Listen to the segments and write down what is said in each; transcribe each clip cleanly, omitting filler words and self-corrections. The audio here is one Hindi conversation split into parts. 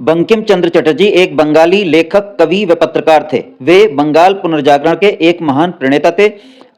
बंकिम चंद्र चटर्जी एक बंगाली लेखक, कवि व पत्रकार थे। वे बंगाल पुनर्जागरण के एक महान प्रणेता थे।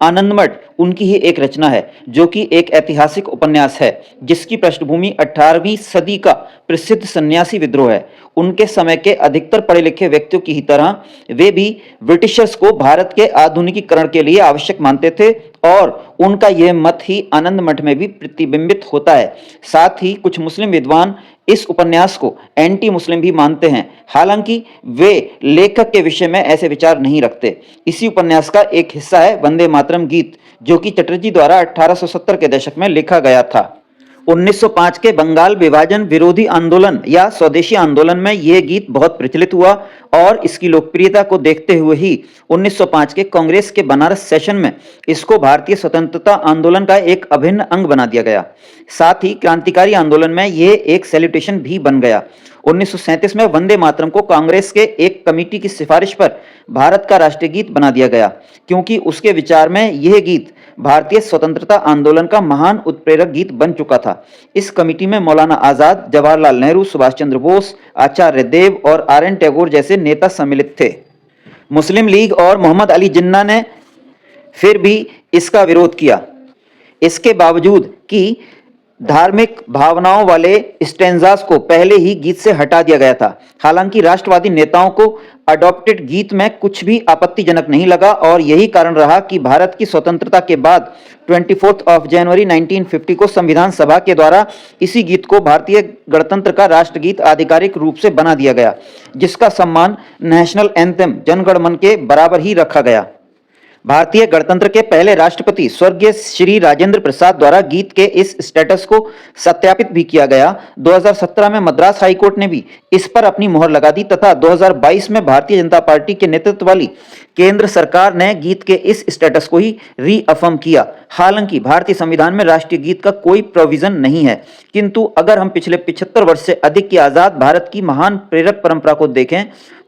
आनंदमठ उनकी ही एक रचना है, जो कि एक ऐतिहासिक उपन्यास है, जिसकी पृष्ठभूमि 18वीं सदी का प्रसिद्ध सन्यासी विद्रोह है। उनके समय के अधिकतर पढ़े लिखे व्यक्तियों की ही तरह वे भी ब्रिटिशर्स को भारत के आधुनिकीकरण के लिए आवश्यक मानते थे और उनका यह मत ही आनंदमठ में भी प्रतिबिंबित होता है। साथ ही कुछ मुस्लिम विद्वान इस उपन्यास को एंटी मुस्लिम भी मानते हैं, हालांकि वे लेखक के विषय में ऐसे विचार नहीं रखते। इसी उपन्यास का एक हिस्सा है वंदे मातरम गीत, जो कि चटर्जी द्वारा 1870 के दशक में लिखा गया था। 1905 के बंगाल विभाजन विरोधी आंदोलन या स्वदेशी आंदोलन में यह गीत बहुत प्रचलित हुआ और इसकी लोकप्रियता को देखते हुए ही 1905 के कांग्रेस के बनारस सेशन में इसको भारतीय स्वतंत्रता आंदोलन का एक अभिन्न अंग बना दिया गया। साथ ही क्रांतिकारी आंदोलन में यह एक सैल्यूटेशन भी बन गया। 1937 में वंदे मातरम को कांग्रेस के एक कमेटी की सिफारिश पर भारत का राष्ट्रीय गीत बना दिया गया, क्योंकि उसके विचार में यह गीत भारतीय स्वतंत्रता आंदोलन का महान उत्प्रेरक गीत बन चुका था। इस कमेटी में मौलाना आजाद, जवाहरलाल नेहरू, सुभाष चंद्र बोस, आचार्य देव और आर.एन. टैगोर जैसे नेता सम्मिलित थे। मुस्लिम लीग और मोहम्मद अली जिन्ना ने फिर भी इसका विरोध किया, इसके बावजूद कि धार्मिक भावनाओं वाले स्टैंजास को पहले ही गीत से हटा दिया गया था। हालांकि राष्ट्रवादी नेताओं को अडॉप्टेड गीत में कुछ भी आपत्तिजनक नहीं लगा और यही कारण रहा कि भारत की स्वतंत्रता के बाद 24 जनवरी 1950 को संविधान सभा के द्वारा इसी गीत को भारतीय गणतंत्र का राष्ट्रगीत आधिकारिक रूप से बना दिया गया, जिसका सम्मान नेशनल एंथम जनगण मन के बराबर ही रखा गया। भारतीय गणतंत्र के पहले राष्ट्रपति स्वर्गीय श्री राजेंद्र प्रसाद द्वारा गीत के इस स्टेटस को सत्यापित भी किया गया। 2017 में मद्रास हाईकोर्ट ने भी इस पर अपनी मोहर लगा दी तथा 2022 में भारतीय जनता पार्टी के नेतृत्व वाली केंद्र सरकार ने गीत के इस स्टेटस को ही रीअफर्म किया। हालांकि भारतीय संविधान में राष्ट्रीय गीत का कोई प्रोविजन नहीं है, किंतु अगर हम पिछले 75 वर्ष से अधिक की आजाद भारत की महान प्रेरक परंपरा को देखें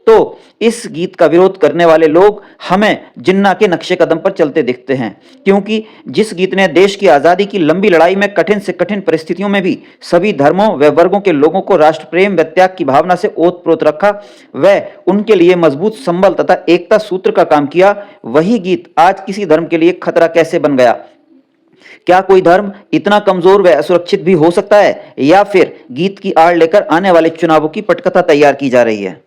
तो इस गीत का विरोध करने वाले लोग हमें जिन्ना के नक्शे कदम पर चलते दिखते हैं, क्योंकि जिस गीत ने देश की आजादी की लंबी लड़ाई में कठिन से कठिन परिस्थितियों में भी सभी धर्मों व वर्गों के लोगों को राष्ट्र प्रेम व त्याग की भावना से ओतप्रोत रखा, वह उनके लिए मजबूत संबल तथा एकता सूत्र का काम किया, वही गीत आज किसी धर्म के लिए खतरा कैसे बन गया? क्या कोई धर्म इतना कमजोर व असुरक्षित भी हो सकता है, या फिर गीत की आड़ लेकर आने वाले चुनावों की पटकथा तैयार की जा रही है?